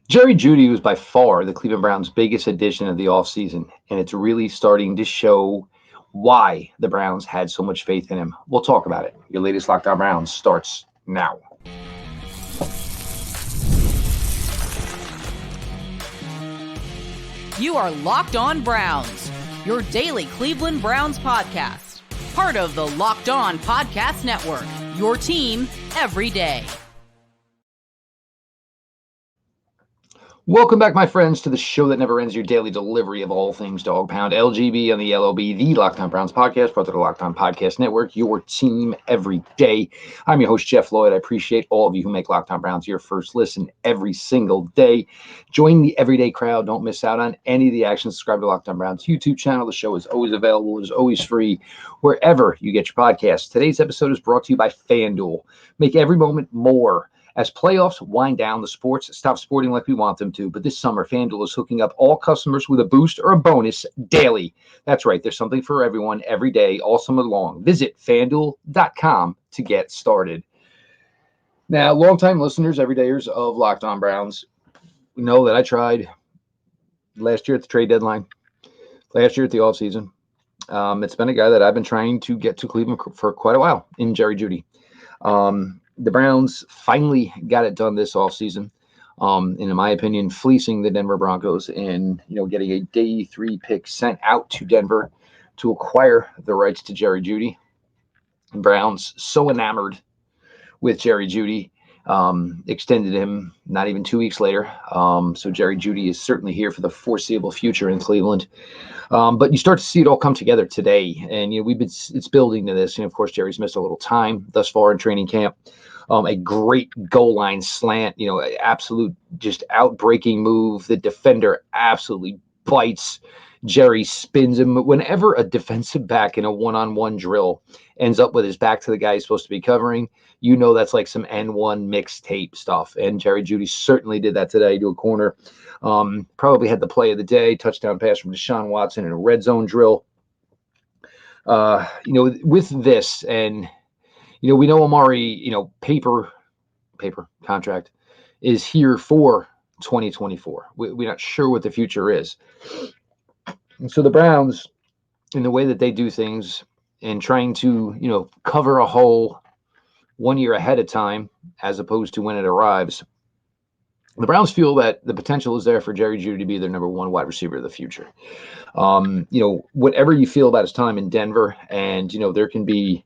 Jerry Jeudy was by far the Cleveland Browns' biggest addition of the offseason, and it's really starting to show why the Browns had so much faith in him. We'll talk about it. Your latest Locked On Browns starts now. You are Locked On Browns, your daily Cleveland Browns podcast. Part of the Locked On Podcast Network, your team every day. Welcome back, my friends, to the show that never ends, your daily delivery of all things Dog Pound, LGB on the LOB, the Locked On Browns podcast, part of the Locked On Podcast Network, your team every day. I'm your host, Jeff Lloyd. I appreciate all of you who make Locked On Browns your first listen every single day. Join the everyday crowd. Don't miss out on any of the action. Subscribe to Locked On Browns YouTube channel. The show is always available. It is always free wherever you get your podcasts. Today's episode is brought to you by FanDuel. Make every moment more. As playoffs wind down, the sports stop sporting like we want them to. But this summer, FanDuel is hooking up all customers with a boost or a bonus daily. That's right. There's something for everyone every day, all summer long. Visit FanDuel.com to get started. Now, longtime listeners, everydayers of Locked On Browns, know that I tried last year at the trade deadline, last year at the offseason. It's been a guy that I've been trying to get to Cleveland for quite a while in Jerry Jeudy. The Browns finally got it done this offseason, and in my opinion, fleecing the Denver Broncos and, getting a day 3 pick sent out to Denver to acquire the rights to Jerry Jeudy. The Browns so enamored with Jerry Jeudy, extended him not even 2 weeks later. So Jerry Jeudy is certainly here for the foreseeable future in Cleveland. But you start to see it all come together today, and it's building to this. And of course, Jerry's missed a little time thus far in training camp. A great goal line slant, absolute just outbreaking move. The defender absolutely bites. Jerry spins him. Whenever a defensive back in a one-on-one drill ends up with his back to the guy he's supposed to be covering, that's like some N1 mixtape stuff. And Jerry Jeudy certainly did that today to a corner. Probably had the play of the day, touchdown pass from Deshaun Watson in a red zone drill. With this, and we know Amari, paper contract is here for 2024. We're not sure what the future is. And so the Browns, in the way that they do things and trying to, cover a hole 1 year ahead of time, as opposed to when it arrives, the Browns feel that the potential is there for Jerry Jeudy to be their number one wide receiver of the future. Whatever you feel about his time in Denver, and, there can be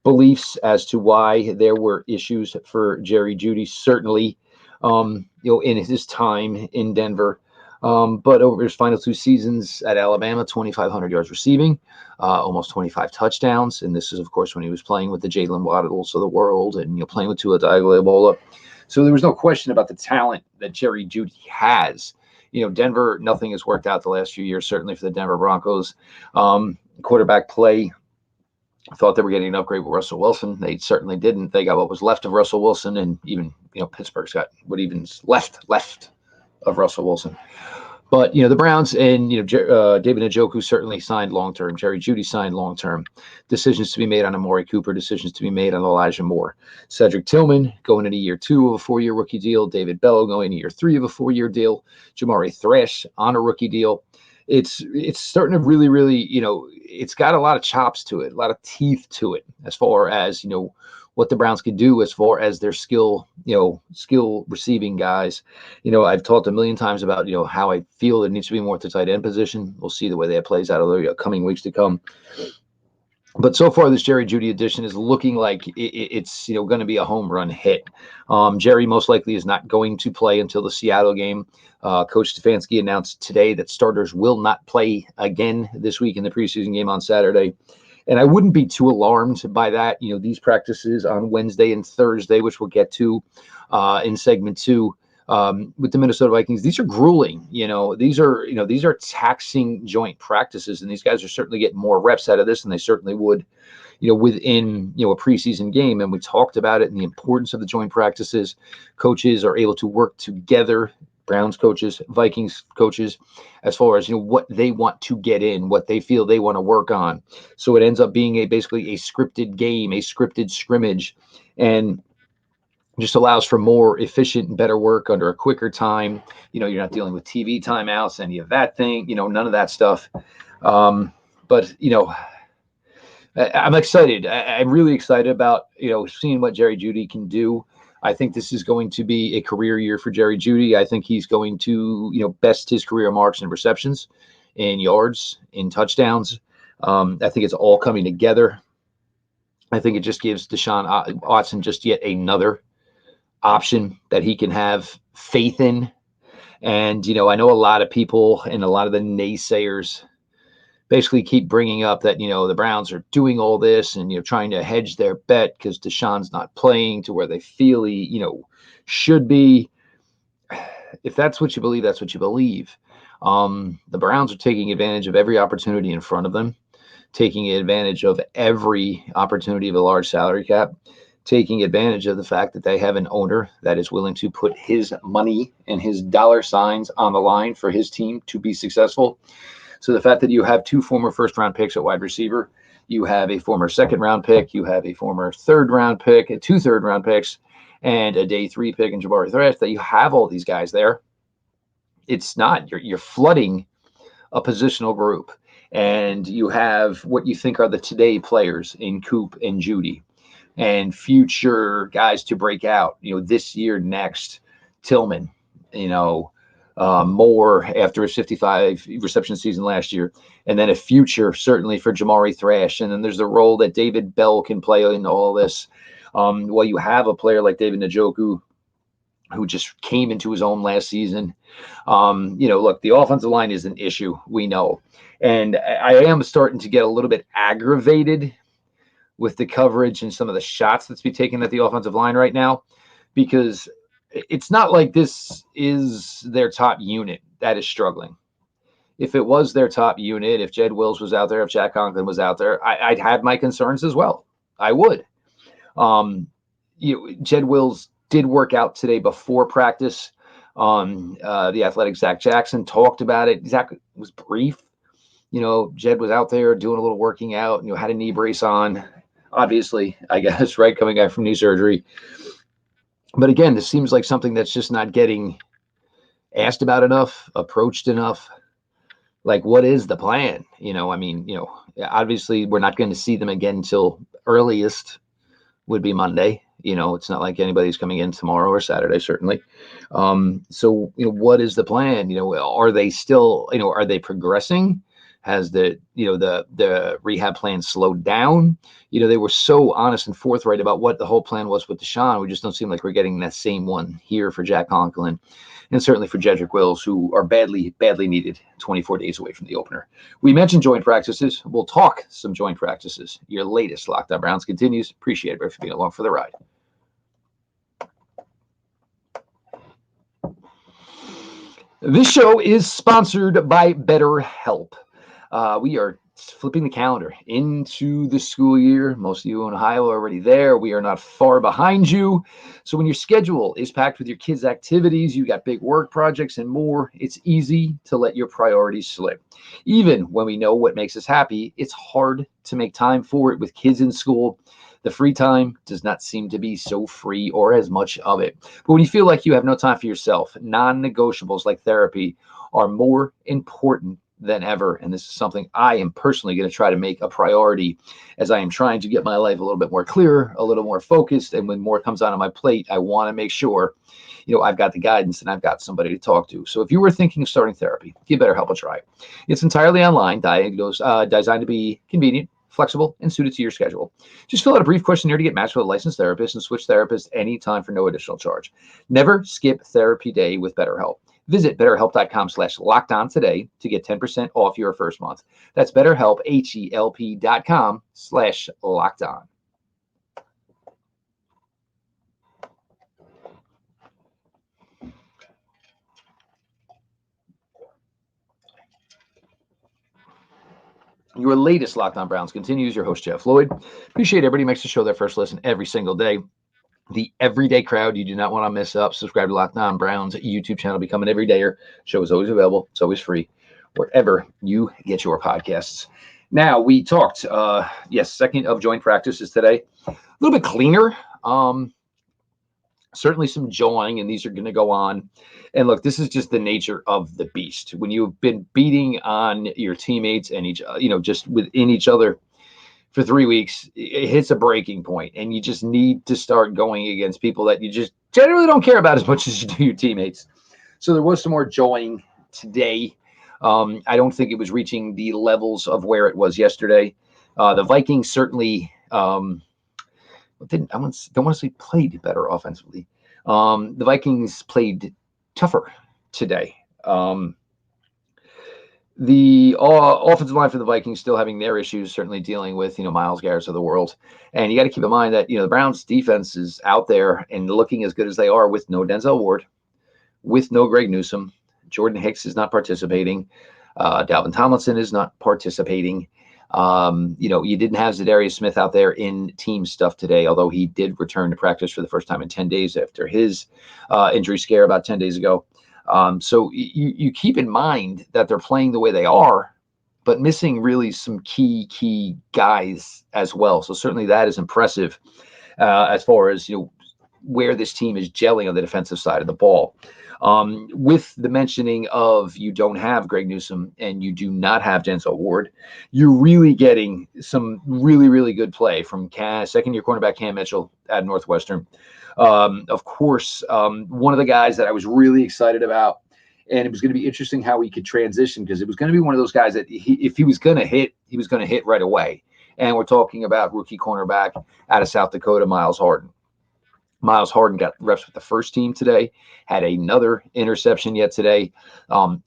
beliefs as to why there were issues for Jerry Jeudy, certainly, in his time in Denver. But over his final 2 seasons at Alabama, 2,500 yards receiving, almost 25 touchdowns. And this is, of course, when he was playing with the Jalen Waddles of the world and, playing with Tua Tagovailoa. So there was no question about the talent that Jerry Jeudy has. Denver, nothing has worked out the last few years, certainly for the Denver Broncos. Quarterback play, thought they were getting an upgrade with Russell Wilson. They certainly didn't. They got what was left of Russell Wilson, and even, Pittsburgh's got what even's left of Russell Wilson. But, the Browns and, David Njoku certainly signed long-term. Jerry Jeudy signed long-term. Decisions to be made on Amari Cooper, decisions to be made on Elijah Moore. Cedric Tillman going into year 2 of a 4-year rookie deal. David Bello going into year 3 of a 4-year deal. Jamari Thrash on a rookie deal. It's starting to really, really, it's got a lot of chops to it, a lot of teeth to it, as far as, what the Browns can do as far as their skill receiving guys. I've talked a million times about, how I feel there needs to be more at the tight end position. We'll see the way that plays out over the coming weeks to come. But so far, this Jerry Jeudy edition is looking like it's going to be a home run hit. Jerry most likely is not going to play until the Seattle game. Coach Stefanski announced today that starters will not play again this week in the preseason game on Saturday. And I wouldn't be too alarmed by that. These practices on Wednesday and Thursday, which we'll get to in segment 2 with the Minnesota Vikings, these are grueling. These are taxing joint practices, and these guys are certainly getting more reps out of this than they certainly would, within a preseason game. And we talked about it and the importance of the joint practices. Coaches are able to work together. Browns coaches, Vikings coaches, as far as what they want to get in, what they feel they want to work on. So it ends up being basically a scripted game, a scripted scrimmage. And Just allows for more efficient and better work under a quicker time. You're not dealing with TV timeouts, any of that thing, none of that stuff. But I'm excited. I'm really excited about, seeing what Jerry Jeudy can do. I think this is going to be a career year for Jerry Jeudy. I think he's going to, best his career marks in receptions, in yards, in touchdowns. I think it's all coming together. I think it just gives Deshaun Watson just yet another option that he can have faith in. And, I know a lot of people and a lot of the naysayers basically keep bringing up that, the Browns are doing all this and, trying to hedge their bet because Deshaun's not playing to where they feel he, should be. If that's what you believe, that's what you believe. The Browns are taking advantage of every opportunity in front of them, taking advantage of every opportunity of a large salary cap, taking advantage of the fact that they have an owner that is willing to put his money and his dollar signs on the line for his team to be successful. So the fact that you have 2 former first-round picks at wide receiver, you have a former second-round pick, you have a former third-round pick, 2 third-round picks, and a day 3 pick in Jabari Thresh, that you have all these guys there. It's not. You're flooding a positional group. And you have what you think are the today players in Coop and Jeudy, and future guys to break out, this year, next, Tillman, Moore after his 55 reception season last year, and then a future certainly for Jamari Thrash. And then there's the role that David Bell can play in all this. Well, you have a player like David Njoku, who just came into his own last season. Look, the offensive line is an issue, we know. And I am starting to get a little bit aggravated with the coverage and some of the shots that's being taken at the offensive line right now, because it's not like this is their top unit that is struggling. If it was their top unit, if Jed Wills was out there, if Jack Conklin was out there, I'd have my concerns as well. I would. Jed Wills did work out today before practice. The Athletic Zach Jackson talked about it. Zach was brief. Jed was out there doing a little working out, had a knee brace on, obviously, I guess, right, coming back from knee surgery. But again, this seems like something that's just not getting asked about enough, approached enough. Like, what is the plan? Obviously we're not going to see them again until earliest would be Monday. It's not like anybody's coming in tomorrow or Saturday, certainly. So, what is the plan? Are they still, are they progressing? Has the rehab plan slowed down? They were so honest and forthright about what the whole plan was with Deshaun. We just don't seem like we're getting that same one here for Jack Conklin, and certainly for Jedrick Wills, who are badly needed 24 days away from the opener. We mentioned joint practices. We'll talk some joint practices. Your latest Locked On Browns continues. Appreciate it for being along for the ride. This show is sponsored by BetterHelp. We are flipping the calendar into the school year. Most of you in Ohio are already there. We are not far behind you. So when your schedule is packed with your kids' activities, you got big work projects and more, it's easy to let your priorities slip. Even when we know what makes us happy, it's hard to make time for it with kids in school. The free time does not seem to be so free or as much of it. But when you feel like you have no time for yourself, non-negotiables like therapy are more important than ever. And this is something I am personally going to try to make a priority as I am trying to get my life a little bit more clear, a little more focused. And when more comes on my plate, I want to make sure, I've got the guidance and I've got somebody to talk to. So if you were thinking of starting therapy, give BetterHelp a try. It's entirely online, designed to be convenient, flexible, and suited to your schedule. Just fill out a brief questionnaire to get matched with a licensed therapist and switch therapists anytime for no additional charge. Never skip therapy day with BetterHelp. Visit BetterHelp.com/lockedon today to get 10% off your first month. That's BetterHelp, HELP.com/lockedon. Your latest Locked On Browns continues. Your host, Jeff Lloyd. Appreciate everybody who makes the show their first listen every single day. The everyday crowd you do not want to miss up. Subscribe to Locked On Browns YouTube channel. Become an everydayer. Show is always available. It's always free wherever you get your podcasts. Now, we talked, second of joint practices today. A little bit cleaner. certainly some jawing, and these are going to go on. And look, this is just the nature of the beast. When you've been beating on your teammates and just within each other for 3 weeks, it hits a breaking point, and you just need to start going against people that you just generally don't care about as much as you do your teammates. So there was some more jawing today. I don't think it was reaching the levels of where it was yesterday. The Vikings certainly don't want to say played better offensively. The Vikings played tougher today. The offensive line for the Vikings still having their issues, certainly dealing with, Myles Garrett of the world. And you got to keep in mind that, the Browns defense is out there and looking as good as they are with no Denzel Ward, with no Greg Newsome. Jordan Hicks is not participating. Dalvin Tomlinson is not participating. You didn't have Zadarius Smith out there in team stuff today, although he did return to practice for the first time in 10 days after his injury scare about 10 days ago. So you keep in mind that they're playing the way they are, but missing really some key guys as well. So certainly that is impressive as far as, where this team is gelling on the defensive side of the ball. With the mentioning of you don't have Greg Newsome and you do not have Denzel Ward, you're really getting some really, really good play from second-year cornerback Cam Mitchell at Northwestern. Of course, one of the guys that I was really excited about, and it was going to be interesting how he could transition, because it was going to be one of those guys that if he was going to hit, he was going to hit right away. And we're talking about rookie cornerback out of South Dakota, Myles Harden. Myles Harden got reps with the first team today, had another interception yet today.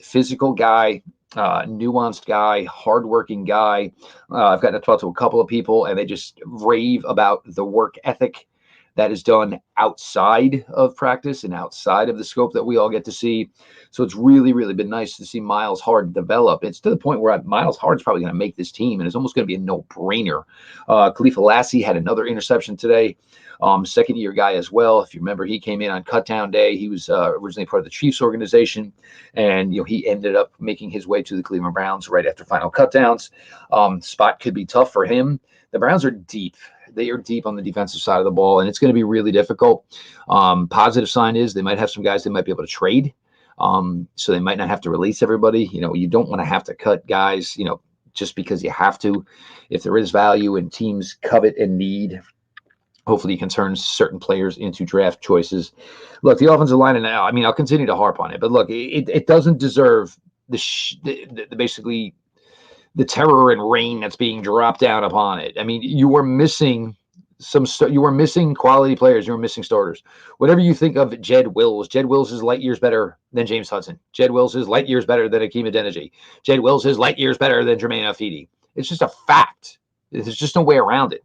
Physical guy, nuanced guy, hardworking guy. I've gotten to talk to a couple of people, and they just rave about the work ethic that is done outside of practice and outside of the scope that we all get to see. So it's really, really been nice to see Myles Harden develop. It's to the point where Myles Harden's probably going to make this team, and it's almost going to be a no-brainer. Khalief Haliesse had another interception today. Second-year guy as well. If you remember, he came in on cutdown day. He was originally part of the Chiefs organization, and he ended up making his way to the Cleveland Browns right after final cutdowns. Spot could be tough for him. The Browns are deep. They are deep on the defensive side of the ball, and it's going to be really difficult. Positive sign is they might have some guys they might be able to trade, so they might not have to release everybody. You don't want to have to cut guys, just because you have to. If there is value and teams covet and need, hopefully you can turn certain players into draft choices. Look, the offensive line, and I'll continue to harp on it, but look, it doesn't deserve basically the terror and rain that's being dropped down upon it. You were missing you were missing quality players. You were missing starters. Whatever you think of Jed Wills is light years better than James Hudson. Jed Wills is light years better than Akeem Adeniji. Jed Wills is light years better than Jermaine Afidi. It's just a fact. There's just no way around it.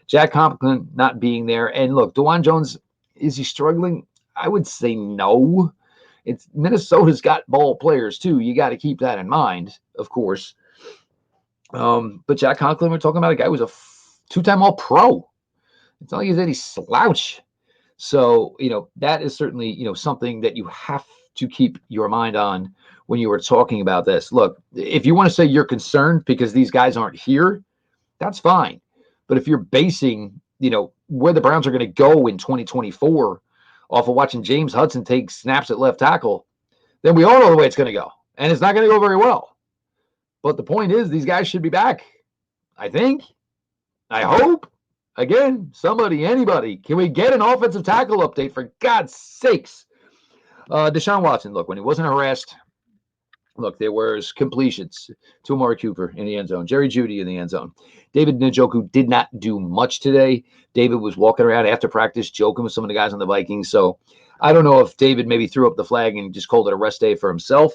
Jack Conklin not being there. And look, DeJuan Jones, is he struggling? I would say no. Minnesota's got ball players too. You got to keep that in mind, of course. But Jack Conklin, we're talking about a guy who was a two-time All-Pro. It's not like he's any slouch. So, that is certainly, something that you have to keep your mind on when you were talking about this. Look, if you want to say you're concerned because these guys aren't here, that's fine. But if you're basing, where the Browns are going to go in 2024 off of watching James Hudson take snaps at left tackle, then we all know the way it's going to go. And it's not going to go very well. But the point is, these guys should be back. I think. I hope. Again, anybody. Can we get an offensive tackle update, for God's sakes? Deshaun Watson, look, when he wasn't harassed, look, there was completions to Amari Cooper in the end zone, Jerry Jeudy in the end zone. David Njoku did not do much today. David was walking around after practice, joking with some of the guys on the Vikings. So I don't know if David maybe threw up the flag and just called it a rest day for himself.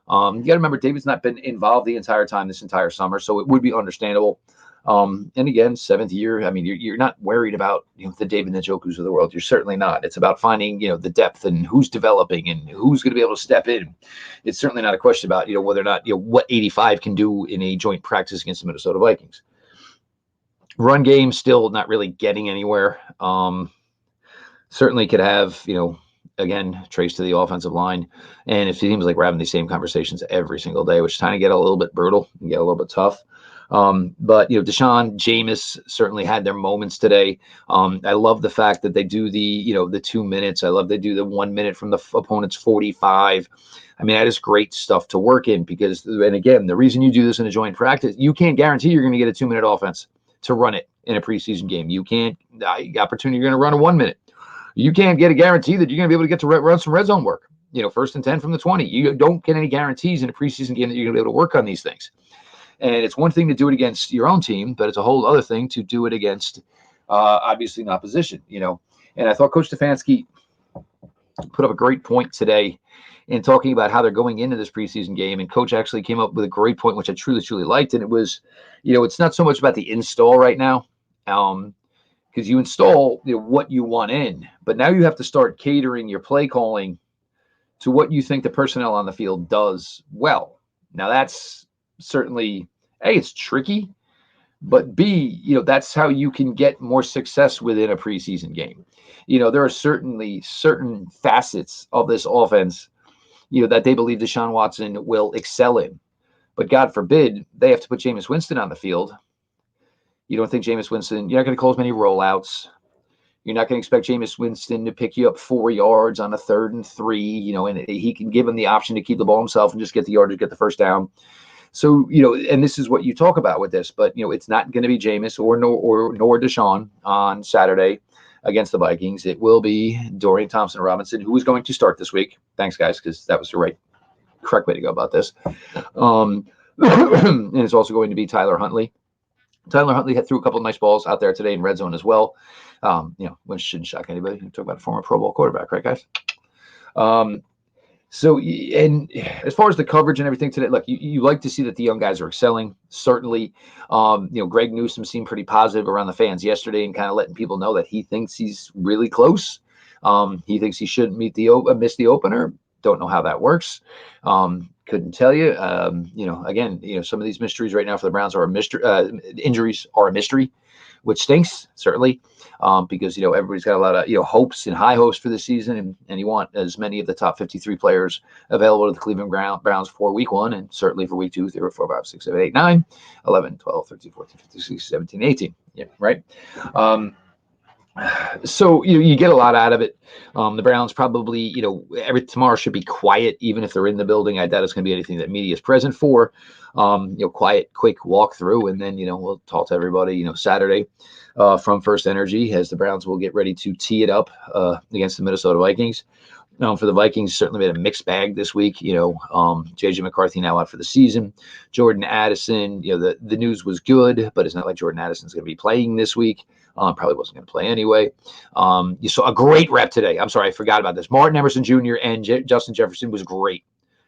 You got to remember, David's not been involved the entire time this entire summer, so it would be understandable. And again, seventh year, you're not worried about the David Njokus of the world. You're certainly not. It's about finding the depth and who's developing and who's going to be able to step in. It's certainly not a question about whether or not what 85 can do in a joint practice against the Minnesota Vikings. Run game still not really getting anywhere. Certainly could have again, trace to the offensive line. And it seems like we're having the same conversations every single day, which kind of get a little bit brutal and get a little bit tough. But, Deshaun, Jameis certainly had their moments today. I love the fact that they do the 2 minutes. I love they do the 1 minute from the opponent's 45. I mean, that is great stuff to work in because, and again, the reason you do this in a joint practice, you can't guarantee you're going to get a 2 minute offense to run it in a preseason game. You can't, opportunity you're going to run a 1 minute. You can't get a guarantee that you're going to be able to get to run some red zone work. 1st and 10 from the 20. You don't get any guarantees in a preseason game that you're going to be able to work on these things. And it's one thing to do it against your own team, but it's a whole other thing to do it against, obviously, an opposition, And I thought Coach Stefanski put up a great point today in talking about how they're going into this preseason game. And Coach actually came up with a great point, which I truly, truly liked. And it was, it's not so much about the install right now, because you install what you want in, but now you have to start catering your play calling to what you think the personnel on the field does well. Now, that's certainly, A, it's tricky, but B, that's how you can get more success within a preseason game. There are certainly certain facets of this offense, that they believe Deshaun Watson will excel in. But God forbid they have to put Jameis Winston on the field. You don't think Jameis Winston, you're not going to call as many rollouts. You're not going to expect Jameis Winston to pick you up 4 yards on a 3rd and 3, and he can give him the option to keep the ball himself and just get the yardage, get the first down. So, and this is what you talk about with this, but, it's not going to be Jameis or nor Deshaun on Saturday against the Vikings. It will be Dorian Thompson-Robinson, who is going to start this week. Thanks, guys, because that was the correct way to go about this. And it's also going to be Tyler Huntley. Tyler Huntley threw a couple of nice balls out there today in red zone as well. Which shouldn't shock anybody. You talk about a former Pro Bowl quarterback, right, guys? So, and as far as the coverage and everything today, look, you like to see that the young guys are excelling. Certainly, Greg Newsome seemed pretty positive around the fans yesterday and kind of letting people know that he thinks he's really close. He thinks he shouldn't miss the opener. Don't know how that works. Couldn't tell you. Again, some of these mysteries right now for the Browns are a mystery. Injuries are a mystery, which stinks, certainly, because, everybody's got a lot of, hopes and high hopes for this season, and you want as many of the top 53 players available to the Cleveland Browns for week 1, and certainly for week 2, 3, 4, 5, 6, 7, 8, 9, 11, 12, 13, 14, 15, 16, 17, 18. Yeah, right? So, you get a lot out of it. The Browns probably, tomorrow should be quiet, even if they're in the building. I doubt it's going to be anything that media is present for. Quiet, quick walkthrough, and then, we'll talk to everybody, Saturday from First Energy as the Browns will get ready to tee it up against the Minnesota Vikings. For the Vikings, certainly made a mixed bag this week. J.J. McCarthy now out for the season. Jordan Addison, the news was good, but it's not like Jordan Addison's going to be playing this week. Probably wasn't going to play anyway. You saw a great rep today. I'm sorry, I forgot about this. Martin Emerson Jr. and Justin Jefferson was great.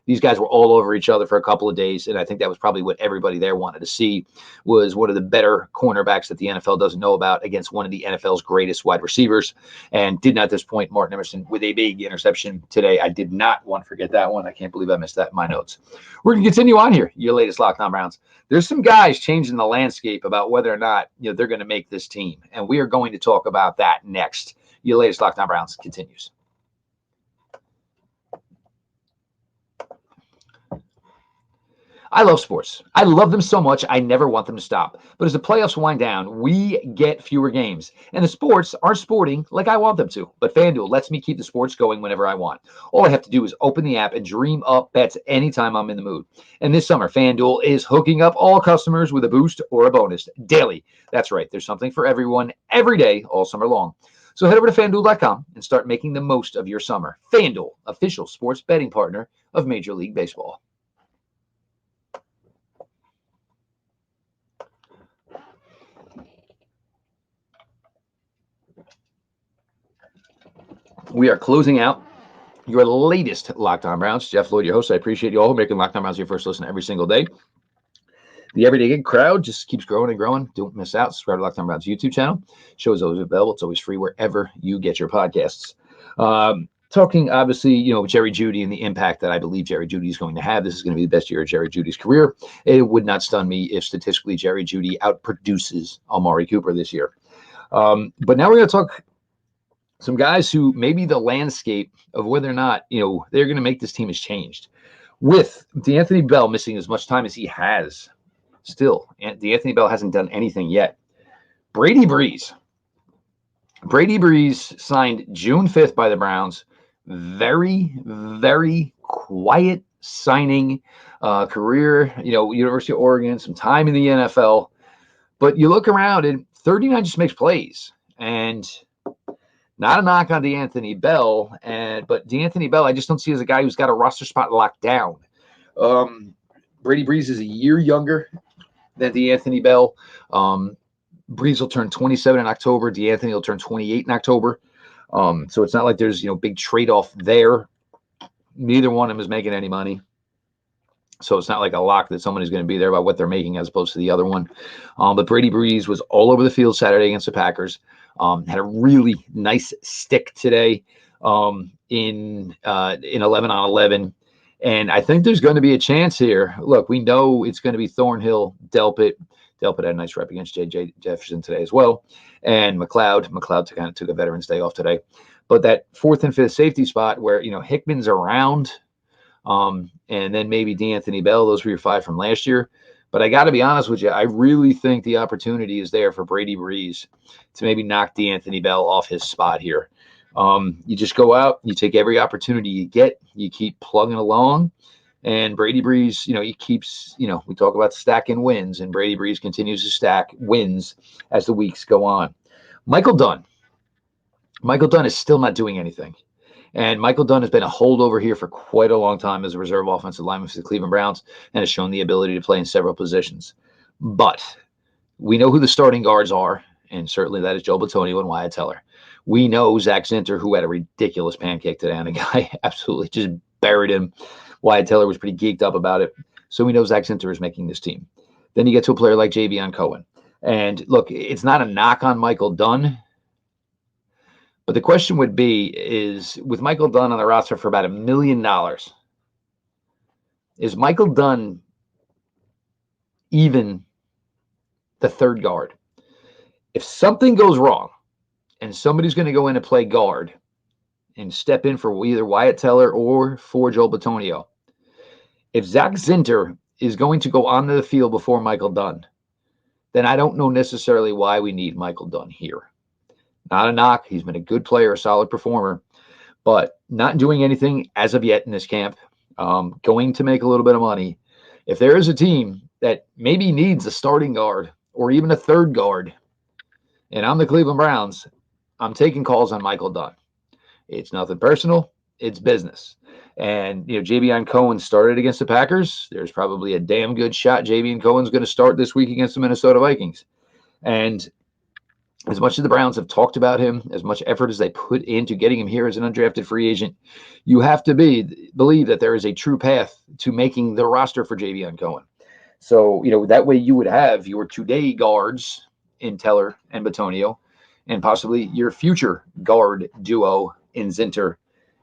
These guys were all over each other for a couple of days, and I think that was probably what everybody there wanted to see, was one of the better cornerbacks that the NFL doesn't know about against one of the NFL's greatest wide receivers, and did not disappoint Martin Emerson with a big interception today. I did not want to forget that one. I can't believe I missed that in my notes. We're going to continue on here, your latest Locked On Browns. There's some guys changing the landscape about whether or not they're going to make this team, and we are going to talk about that next. Your latest Locked On Browns continues. I love sports. I love them so much, I never want them to stop. But as the playoffs wind down, we get fewer games. And the sports aren't sporting like I want them to. But FanDuel lets me keep the sports going whenever I want. All I have to do is open the app and dream up bets anytime I'm in the mood. And this summer, FanDuel is hooking up all customers with a boost or a bonus daily. That's right. There's something for everyone every day all summer long. So head over to FanDuel.com and start making the most of your summer. FanDuel, official sports betting partner of Major League Baseball. We are closing out your latest Locked On Browns. Jeff Lloyd, your host. I appreciate you all making Locked On Browns your first listen every single day. The Everyday Gig crowd just keeps growing and growing. Don't miss out. Subscribe to Locked On Browns YouTube channel. Show is always available. It's always free wherever you get your podcasts. Talking, obviously, Jerry Jeudy and the impact that I believe Jerry Jeudy is going to have. This is going to be the best year of Jerry Jeudy's career. It would not stun me if statistically Jerry Jeudy outproduces Amari Cooper this year. But now we're going to talk some guys who maybe the landscape of whether or not, they're going to make this team has changed. With D'Anthony Bell missing as much time as he has, Still, and D'Anthony Bell hasn't done anything yet. Brady Breeze. Brady Breeze signed June 5th by the Browns. Very, very quiet signing. Career, University of Oregon, some time in the NFL. But you look around and 39 just makes plays. And not a knock on D'Anthony Bell, but D'Anthony Bell, I just don't see as a guy who's got a roster spot locked down. Brady Breeze is a year younger than D'Anthony Bell. Breeze will turn 27 in October. D'Anthony will turn 28 in October. So it's not like there's big trade-off there. Neither one of them is making any money. So it's not like a lock that somebody's going to be there by what they're making as opposed to the other one. But Brady Breeze was all over the field Saturday against the Packers. Had a really nice stick today in 11 on 11. And I think there's going to be a chance here. Look, we know it's going to be Thornhill, Delpit. Delpit had a nice rep against J.J. Jefferson today as well. And McLeod. McLeod kind of took a Veterans Day off today. But that 4th and 5th safety spot where, Hickman's around, and then maybe D'Anthony Bell, those were your 5 from last year. But I got to be honest with you, I really think the opportunity is there for Brady Breeze to maybe knock D'Anthony Bell off his spot here. You just go out, you take every opportunity you get, you keep plugging along, and Brady Breeze, he keeps, we talk about stacking wins, and Brady Breeze continues to stack wins as the weeks go on. Michael Dunn is still not doing anything. And Michael Dunn has been a holdover here for quite a long time as a reserve offensive lineman for the Cleveland Browns and has shown the ability to play in several positions. But we know who the starting guards are, and certainly that is Joe Bitonio and Wyatt Teller. We know Zach Zinter, who had a ridiculous pancake today, and a guy absolutely just buried him. Wyatt Teller was pretty geeked up about it. So we know Zach Zinter is making this team. Then you get to a player like Javion Cohen. And look, it's not a knock on Michael Dunn. But the question would be, is with Michael Dunn on the roster for about $1 million, is Michael Dunn even the third guard? If something goes wrong and somebody's going to go in and play guard and step in for either Wyatt Teller or for Joel Bitonio, if Zach Zinter is going to go onto the field before Michael Dunn, then I don't know necessarily why we need Michael Dunn here. Not a knock. He's been a good player, a solid performer, but not doing anything as of yet in this camp. Going to make a little bit of money. If there is a team that maybe needs a starting guard or even a third guard, and I'm the Cleveland Browns, I'm taking calls on Michael Dunn. It's nothing personal. It's business. And, Javion Cohen started against the Packers. There's probably a damn good shot Javion Cohen's going to start this week against the Minnesota Vikings. And as much as the Browns have talked about him, as much effort as they put into getting him here as an undrafted free agent, you have to believe that there is a true path to making the roster for Javion Cohen. So, that way you would have your today guards in Teller and Bitonio, and possibly your future guard duo in Zinter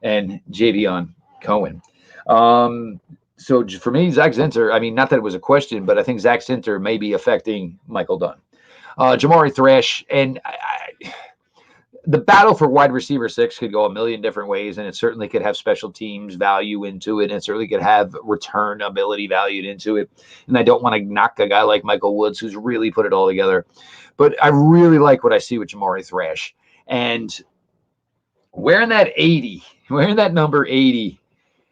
and Javion Cohen. So for me, Zach Zinter, not that it was a question, but I think Zach Zinter may be affecting Michael Dunn. Jamari Thrash, and the battle for wide receiver 6 could go a million different ways, and it certainly could have special teams value into it, and it certainly could have return ability valued into it. And I don't want to knock a guy like Michael Woods, who's really put it all together. But I really like what I see with Jamari Thrash. And wearing that number 80,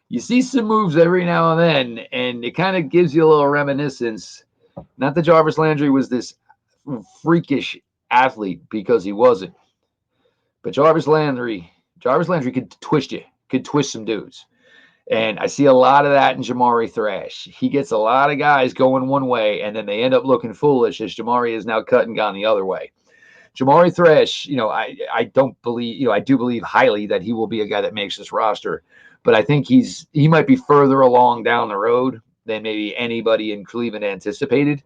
you see some moves every now and then, and it kind of gives you a little reminiscence. Not that Jarvis Landry was this freakish athlete, because he wasn't. But Jarvis Landry could twist some dudes. And I see a lot of that in Jamari Thrash. He gets a lot of guys going one way, and then they end up looking foolish as Jamari is now cut and gone the other way. Jamari Thrash, I do believe highly that he will be a guy that makes this roster. But I think he might be further along down the road than maybe anybody in Cleveland anticipated.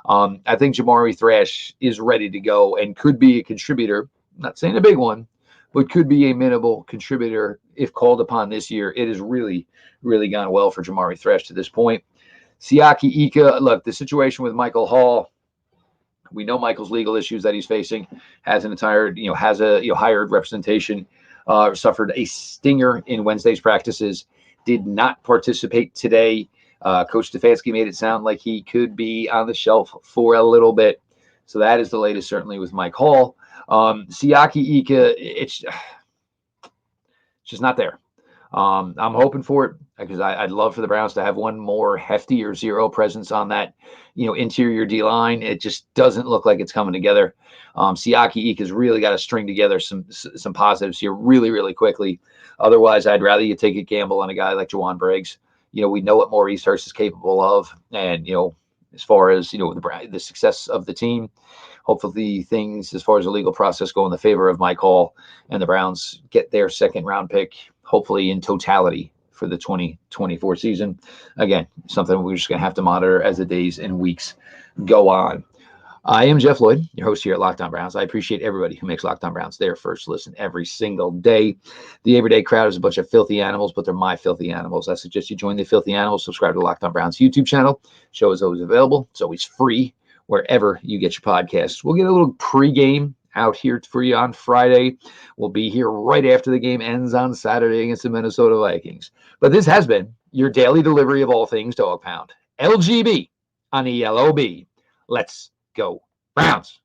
I think Jamari Thrash is ready to go and could be a contributor. I'm not saying a big one, but could be a minimal contributor if called upon this year. It has really, really gone well for Jamari Thrash to this point. Siaki Ika, look, the situation with Michael Hall, we know Michael's legal issues that he's facing, has a hired representation, suffered a stinger in Wednesday's practices, did not participate today. Coach Stefanski made it sound like he could be on the shelf for a little bit. So that is the latest, certainly, with Mike Hall. Siaki Ika, it's just not there. I'm hoping for it because I'd love for the Browns to have one more hefty or zero presence on that, interior D line. It just doesn't look like it's coming together. Siaki Ika's really got to string together some positives here really, really quickly. Otherwise, I'd rather you take a gamble on a guy like Juwan Briggs. We know what Maurice Hurst is capable of, and as far as the success of the team. Hopefully things as far as the legal process go in the favor of Mike Hall, and the Browns get their second round pick, hopefully in totality for the 2024 season. Again, something we're just going to have to monitor as the days and weeks go on. I am Jeff Lloyd, your host here at Locked On Browns. I appreciate everybody who makes Locked On Browns their first listen every single day. The everyday crowd is a bunch of filthy animals, but they're my filthy animals. I suggest you join the filthy animals. Subscribe to Locked On Browns YouTube channel. Show is always available. It's always free wherever you get your podcasts. We'll get a little pregame out here for you on Friday. We'll be here right after the game ends on Saturday against the Minnesota Vikings. But this has been your daily delivery of all things Dog Pound. LGB on ELOB. Let's go Browns.